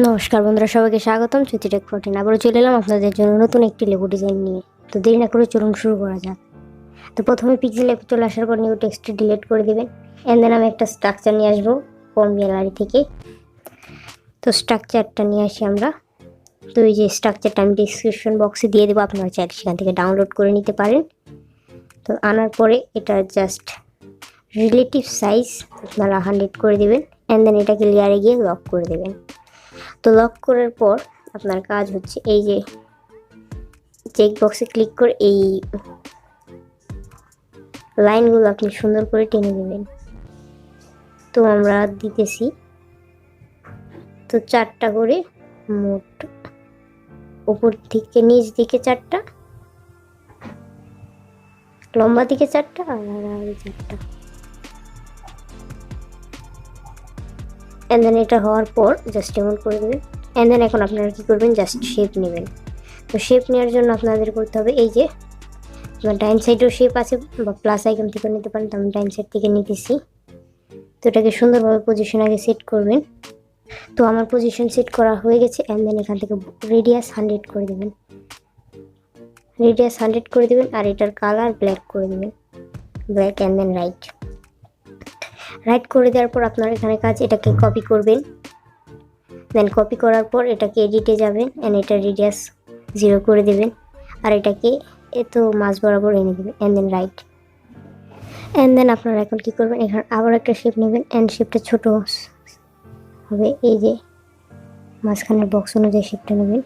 নমস্কার বন্ধুরা, সবাইকে স্বাগতম chaitytech14। আবারও চলে এলাম আপনাদের জন্য নতুন একটি লেবু ডিজাইন নিয়ে। তো দেরি না করে চলুন শুরু করা যাক। তো প্রথমে পিক্সেল অ্যাপে চলে আসার পর নিউ টেক্সটটি ডিলিট করে দেবেন। অ্যান্ড দেন আমি একটা স্ট্রাকচার নিয়ে আসবো ফর্ম গ্যালারি থেকে। তো স্ট্রাকচারটা নিয়ে আসি আমরা। তো এই যে স্ট্রাকচারটা আমি ডিসক্রিপশন বক্সে দিয়ে দেবো, আপনারা চাইলে সেখান থেকে ডাউনলোড করে নিতে পারেন। তো আনার পরে এটা জাস্ট রিলেটিভ সাইজ আপনারা 100 করে দেবেন। অ্যান্ড দেন এটাকে লেয়ারে গিয়ে লক করে দেবেন। তো লক করার পর আপনার কাজ হচ্ছে এই যে চেক বক্সে ক্লিক করে এই লাইনগুলো আপনি সুন্দর করে টেনে দেবেন। তো আমরা দিতেছি তো 4টা করে, মোট উপর থেকে নিচ দিকে 4টা, লম্বা দিকে 4টা আর 4টা। অ্যান্ড দেন এটা হওয়ার পর জাস্ট এমন করে দেবেন। অ্যান্ড দেন এখন আপনারা কী করবেন, জাস্ট শেপ নেবেন। তো শেপ নেওয়ার জন্য আপনাদের করতে হবে এই যে আপনার ডাইন সাইডেও শেপ আছে বা প্লাস আইকন থেকে নিতে পারেন। তো আমি ডাইন সাইড থেকে নিতেছি। তো এটাকে সুন্দরভাবে পজিশন আগে সেট করবেন। তো আমার পজিশন সেট করা হয়ে গেছে। অ্যান্ড দেন এখান থেকে রেডিয়াস 100 করে দেবেন। রেডিয়াস 100 করে দেবেন আর এটার কালার ব্ল্যাক করে দেবেন, ব্ল্যাক। অ্যান্ড দেন রাইট করে দেওয়ার পর আপনার এখানে কাজ, এটাকে কপি করবেন। দেন কপি করার পর এটাকে এডিটে যাবেন। অ্যান্ড এটার রেডিয়াস 0 করে দেবেন আর এটাকে এতো মাঝ বরাবর এনে দেবেন। And then right. And then আপনারা এখন কী করবেন, এখানে আবার একটা শেপ নেবেন। অ্যান্ড শেপটা ছোট হবে, এই যে মাঝখানের বক্স অনুযায়ী শেপটা নেবেন।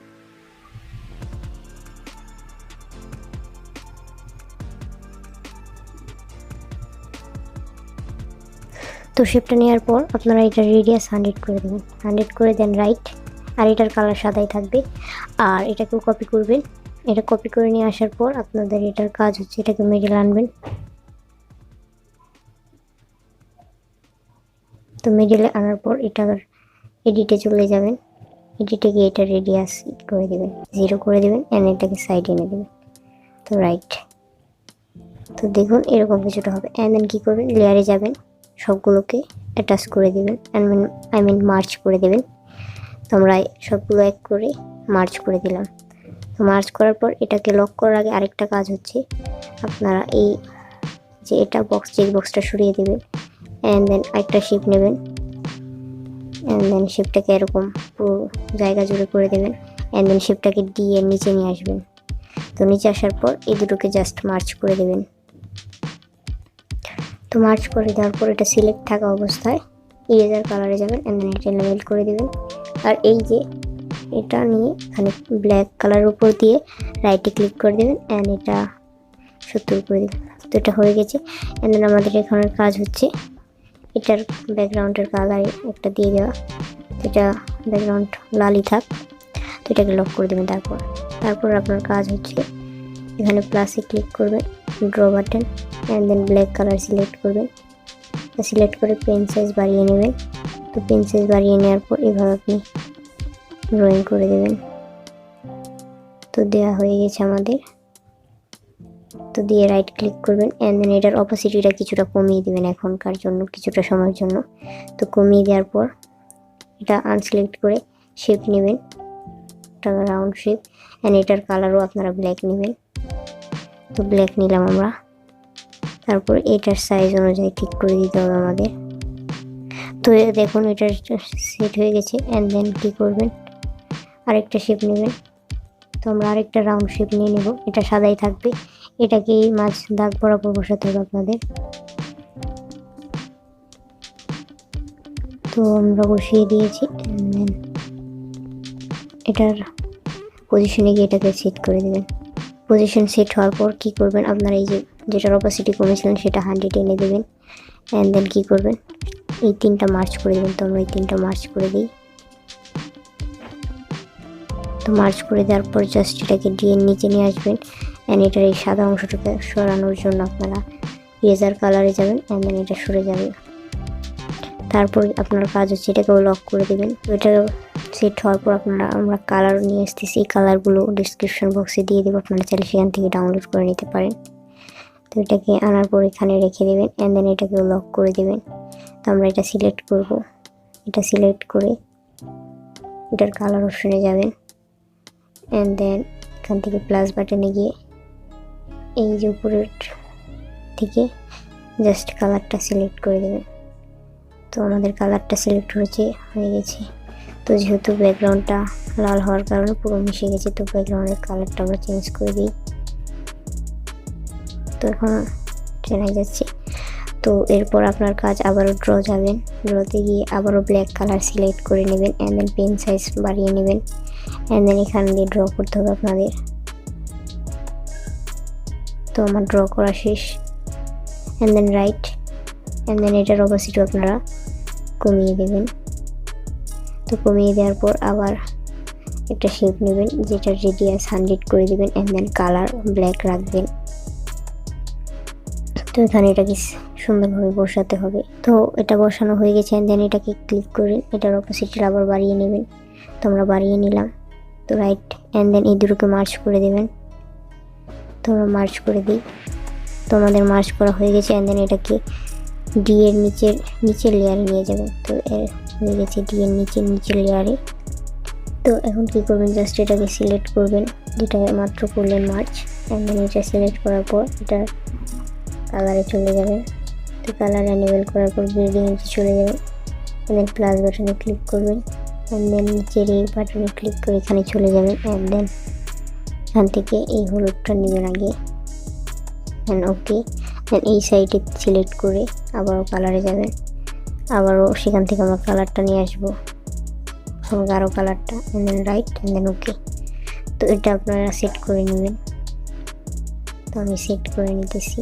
তো শেপটা নেওয়ার পর আপনারা এটার রেডিয়াস 100 করে দেবেন। 100 করে দেন রাইট। আর এটার কালার সাদাই থাকবে। আর এটাকেও কপি করবেন। এটা কপি করে নিয়ে আসার পর আপনাদের এটার কাজ হচ্ছে এটাকে মিডল আনবেন। তো মিডলে আনার পর এটার এডিটে চলে যাবেন। এডিটে গিয়ে এটা রেডিয়াস করে দেবেন, 0 করে দেবেন। অ্যান্ড এটাকে সাইডে এনে দেবেন। তো রাইট। তো দেখুন এরকম কিছুটা হবে। অ্যান্ড দেন কী করবেন, লেয়ারে যাবেন, সবগুলোকে অ্যাটাচ করে দেবেন। আই মিন মার্চ করে দেবেন। তো আমরা সবগুলো এক করে মার্চ করে দিলাম। তো মার্চ করার পর এটাকে লক করার আগে আরেকটা কাজ হচ্ছে, আপনারা এই যে এটা বক্স, চেক বক্সটা সরিয়ে দেবেন। অ্যান্ড দেন আরেকটা শেপ নেবেন। অ্যান্ড দেন শেপটাকে এরকম পুরো জায়গা জুড়ে করে দেবেন। অ্যান্ড দেন শেপটাকে দিয়ে নিচে নিয়ে আসবেন। তো নিচে আসার পর এই দুটোকে জাস্ট মার্চ করে দেবেন। তো মার্চ করে দেওয়ার পর এটা সিলেক্ট থাকা অবস্থায় ইরেজার কালারে যাবেন। অ্যান্ড দেন এটা লেবেল করে দেবেন। আর এই যে এটা নিয়ে এখানে ব্ল্যাক কালারের উপর দিয়ে রাইটে ক্লিক করে দেবেন। অ্যান্ড এটা 70 করে দেবেন। তো এটা হয়ে গেছে। অ্যান্ড দেন আমাদের এখানের কাজ হচ্ছে এটার ব্যাকগ্রাউন্ডের কালার একটা দিয়ে দেওয়া। এটা ব্যাকগ্রাউন্ড লালই থাক। তো এটাকে লক করে দেবেন। তারপর আপনার কাজ হচ্ছে এখানে প্লাসে ক্লিক করবেন, draw button. And then black colour select করবেন। সিলেক্ট করে পেন সাইজ বাড়িয়ে নেবেন। তো পেন সাইজ বাড়িয়ে নেওয়ার পর এভাবে আপনি ড্রয়িং করে দেবেন। তো দেওয়া হয়ে গেছে আমাদের। তো দিয়ে রাইট ক্লিক করবেন। অ্যান্ড দেন এটার অপোসিটিটা কিছুটা কমিয়ে দেবেন এখনকার জন্য, কিছুটা সময়ের জন্য। তো কমিয়ে দেওয়ার পর এটা আনসিলেক্ট করে শেপ নেবেন, একটা রাউন্ড শেপ। অ্যান্ড এটার কালারও আপনারা ব্ল্যাক নেবেন। তো ব্ল্যাক নিলাম আমরা। তারপর এটার সাইজ অনুযায়ী ঠিক করে দিতে হবে আমাদের। তো দেখুন এটা সেট হয়ে গেছে। অ্যান্ড দেন কী করবেন, আরেকটা শেপ নেবেন। তো আমরা আরেকটা রাউন্ড শেপ নিয়ে নেব। এটা সাদাই থাকবে। এটাকে মাঝ দাগ বরাবর বসাতে হবে আপনাদের। তো আমরা বসিয়ে দিয়েছি। এটার পজিশনে গিয়ে এটাকে সেট করে দেবেন। পজিশন সেট হওয়ার পর কী করবেন, আপনারা এই যে যেটার অপাসিটি কমেছিলেন সেটা 100 এনে দেবেন। অ্যান্ড দেন কী করবেন, এই 3টা মার্চ করে দেবেন। তো আমরা এই 3টা মার্চ করে দিই। তো মার্চ করে দেওয়ার পর জাস্ট এটাকে দিয়ে নিচে নিয়ে আসবেন। অ্যান্ড এটার এই সাদা অংশটাকে সরানোর জন্য আপনারা ইরেজার কালারে যাবেন। অ্যান্ড দেন এটা সরে যাবে। তারপর আপনার কাজ হচ্ছে এটাকেও লক করে দেবেন। তো এটা সেট হওয়ার পর আমরা কালার নিয়ে আসতেছি। এই কালারগুলো ডিসক্রিপশন বক্সে দিয়ে দেবো, আপনারা চাইলে সেখান থেকে ডাউনলোড করে নিতে পারেন। তো এটাকে আনার পর এখানে রেখে দেবেন। অ্যান্ড দেন এটাকেও লক করে দেবেন। তো আমরা এটা সিলেক্ট করব। এটা সিলেক্ট করে এটার কালার অপশনে যাবেন, অ্যান্ড দেন এখান থেকে প্লাস বাটনে গিয়ে এই যে উপরের থেকে জাস্ট কালারটা সিলেক্ট করে দেবেন। তো আমাদের কালারটা সিলেক্ট হয়ে গেছে। তো যেহেতু ব্যাকগ্রাউন্ডটা লাল হওয়ার কারণে পুরো মিশে গেছে, তো ব্যাকগ্রাউন্ডের কালারটা আমরা চেঞ্জ করে দিই। তো এখন চেনা যাচ্ছে। তো এরপর আপনার কাজ আবারও ড্র যাবেন, ড্রতে গিয়ে আবারও ব্ল্যাক কালার সিলেক্ট করে নেবেন, অ্যান্ড দেন পেন সাইজ বাড়িয়ে নেবেন, অ্যান্ড দেন এখান দিয়ে ড্র করতে হবে আপনাদের। তো আমার ড্র করা শেষ, and then right, and then এটার অপোজিট আপনারা কমিয়ে দেবেন। তো কমিয়ে দেওয়ার পর আবার একটা শেপ নেবেন, যেটা রেডিয়াস 100 করে দেবেন, অ্যান্ড দেন কালার ব্ল্যাক রাখবেন। তো এখানে এটাকে সুন্দরভাবে বসাতে হবে। তো এটা বসানো হয়ে গেছে, অ্যান্ড দেন এটাকে ক্লিক করে এটার অপোজিটটা আবার বাড়িয়ে নেবেন। তো আমরা বাড়িয়ে নিলাম। তো রাইট, অ্যান্ড দেন এই দুটোকে মার্জ করে দেবেন। তো আমরা মার্জ করে দিই। তো আমাদের মার্জ করা হয়ে গেছে, অ্যান্ড দেন এটাকে ডি এর নিচের লেয়ারে নিয়ে যাবেন। তো হয়ে গেছে ডি এর নিচের লেয়ারে। তো এখন কি করবেন, জাস্ট এটাকে সিলেক্ট করবেন, যেটা মাত্র করলেন মার্জ, অ্যান্ড দেন এটা সিলেক্ট করার পর এটা কালারে চলে যাবেন। তো কালার এনেবল করার পর গ্রেডিং এ চলে যাবেন, দেন প্লাস বাটনে ক্লিক করবেন, অ্যান্ড দেন নিচের এই বাটনে ক্লিক করে এখানে চলে যাবেন, অ্যান্ড দেন এখান থেকে এই হলুদটা নেবেন আগে, অ্যান্ড ওকে। দেন এই সাইডে সিলেক্ট করে আবারও কালারে যাবেন, আবারও সেখান থেকে আমরা কালারটা নিয়ে আসবো, গাঢ় কালারটা, and then right, and then okay. তো এটা আপনারা সেট করে নেবেন। তো আমি সেট করে নিতেছি,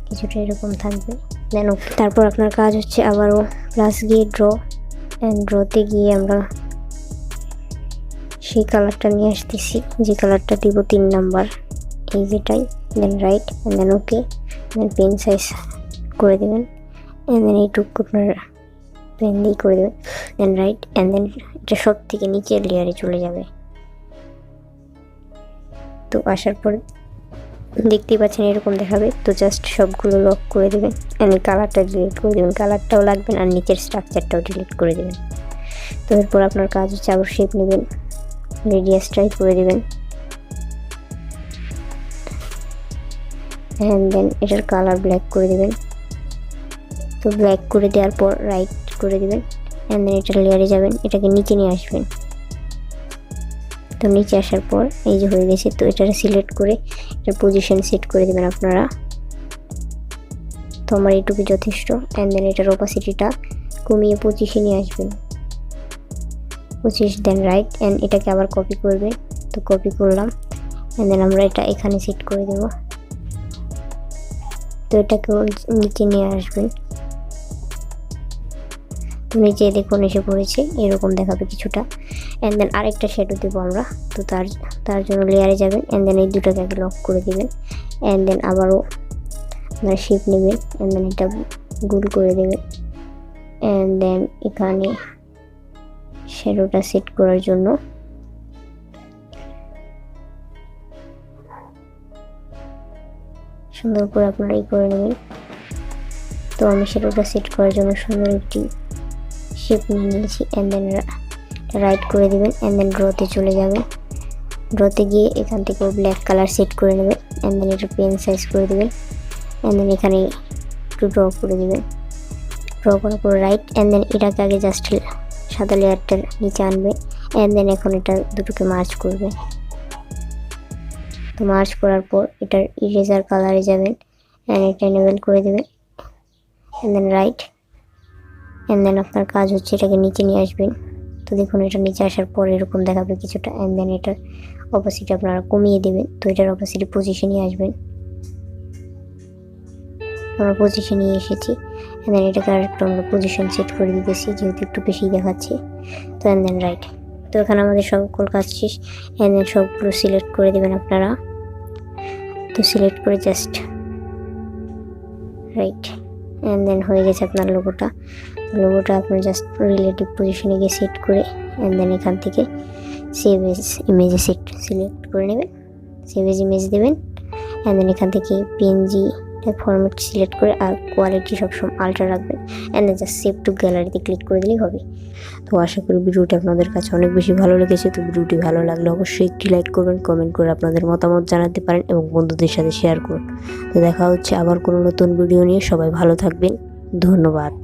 কিছুটা এরকম থাকবে, দেন ওকে। তারপর আপনার কাজ হচ্ছে আবারও প্লাস গিয়ে ড্র, অ্যান্ড ড্রতে গিয়ে আমরা সেই কালারটা নিয়ে আসতেছি, যে কালারটা দিব 3 নাম্বার, এই যেটাই। Then right, and then okay, then pen size করে দেবেন, অ্যান্ড দেন এইটুকু আপনার পেন দিয়ে করে দেবেন, দেন রাইট, অ্যান্ড দেন এটা সব থেকে নিচের লেয়ারে চলে যাবে। তো আসার পর দেখতেই পাচ্ছেন এরকম দেখাবে। তো জাস্ট সবগুলো লক করে দেবেন, অ্যান্ড কালারটা ডিলিট করে দেবেন, কালারটাও লাগবেন, আর নিচের স্ট্রাকচারটাও ডিলিট করে দেবেন। তো এরপর আপনার কাজ হচ্ছে আবার শেপ নেবেন, রেডিয়াস ট্রাই করে দেবেন, অ্যান্ড দেন এটার কালার ব্ল্যাক করে দেবেন। তো ব্ল্যাক করে দেওয়ার পর রাইট করে দেবেন, অ্যান্ড দেন এটার লেয়ারে যাবেন, এটাকে নিচে নিয়ে আসবেন। তো নিচে আসার পর এই যে হয়ে গেছে। তো এটা সিলেক্ট করে এটার পজিশন সেট করে দেবেন আপনারা। তো আমার এইটুকু যথেষ্ট, অ্যান্ড দেন এটার অপাসিটিটা কমিয়ে 25 নিয়ে আসবেন, 25, দেন রাইট, অ্যান্ড এটাকে আবার কপি করবে। তো কপি করলাম, অ্যান্ড দেন আমরা এটা এখানে সেট করে দেব। তো এটাকে নিচে নিয়ে আসবেন। তো নিচে দেখুন এসে পড়েছে, এরকম দেখাবে কিছুটা, অ্যান্ড দেন আরেকটা শ্যাডো দেবো আমরা। তো তার জন্য লেয়ারে যাবেন, অ্যান্ড দেন এই দুটোকে আগে লক করে দিবেন, অ্যান্ড দেন আবারও আপনারা শেপ নেবেন, অ্যান্ড দেন এটা গোল করে দেবেন, অ্যান্ড দেন এখানে শ্যাডোটা সেট করার জন্য সুন্দর করে আপনারা করে নেবেন। তো আমি শ্যাডোটা সেট করার জন্য সুন্দর একটি শেপ নিয়ে নিয়েছি, অ্যান্ড দেন রাইট করে দেবেন, অ্যান্ড দেন ড্রতে চলে যাবেন। ড্রতে গিয়ে এখান থেকে ব্ল্যাক কালার সেট করে নেবেন, অ্যান্ড দেন এটা পেন সাইজ করে দেবেন, অ্যান্ড দেন এখানে একটু ড্র করে দেবেন। ড্র করার পর রাইট, অ্যান্ড দেন এটাকে আগে জাস্ট সাদা লেয়ারটার নিচে আনবে, অ্যান্ড দেন এখন এটা দুটোকে মার্চ করবে। তো মার্চ করার পর এটার ইরেজার কালারে যাবেন, অ্যান্ড এটা এনেবল করে দেবেন, and then right, and then আপনার কাজ হচ্ছে এটাকে নিচে নিয়ে আসবেন। তো দেখুন এটা নিচে আসার পর এরকম দেখাবে কিছুটা, অ্যান্ড দেন এটার অপোজিট আপনারা কমিয়ে দেবেন। তো এটার অপোজিট পজিশনে আসবেন, আমরা পজিশনে এসেছি, অ্যান্ড দেন এটাকে আরেকটু আমরা পজিশন সেট করে দিতেছি, যেহেতু একটু বেশি দেখাচ্ছে। তো অ্যান্ড দেন রাইট। তো এখানে আমাদের সকল কাজ শেষ, অ্যান্ড দেন সবগুলো সিলেক্ট করে দেবেন আপনারা। তো সিলেক্ট করে জাস্ট রাইট, অ্যান্ড দেন হয়ে গেছে আপনার লোগোটা। আপনার জাস্ট রিলেটিভ পজিশনে গিয়ে সেট করে, অ্যান্ড দেন এখান থেকে সেভ এজ ইমেজে সিলেক্ট করে নেবেন, সেভ এজ ইমেজ দেবেন, অ্যান্ড দেন এখান থেকে পিএনজি ফরম্যাট সিলেক্ট করে আর কোয়ালিটি সবসময় আলট্রা রাখবেন and then just save to গ্যালারিতে ক্লিক করে দিলেই হবে। তো আশা করি ভিডিওটি আপনাদের কাছে অনেক বেশি ভালো লেগেছে। তো ভিডিওটি ভালো লাগলে অবশ্যই একটি লাইক করবেন, কমেন্ট করে আপনাদের মতামত জানাতে পারেন এবং বন্ধুদের সাথে শেয়ার করুন। তো দেখা হচ্ছে আবার কোনো নতুন ভিডিও নিয়ে। সবাই ভালো থাকবেন, ধন্যবাদ।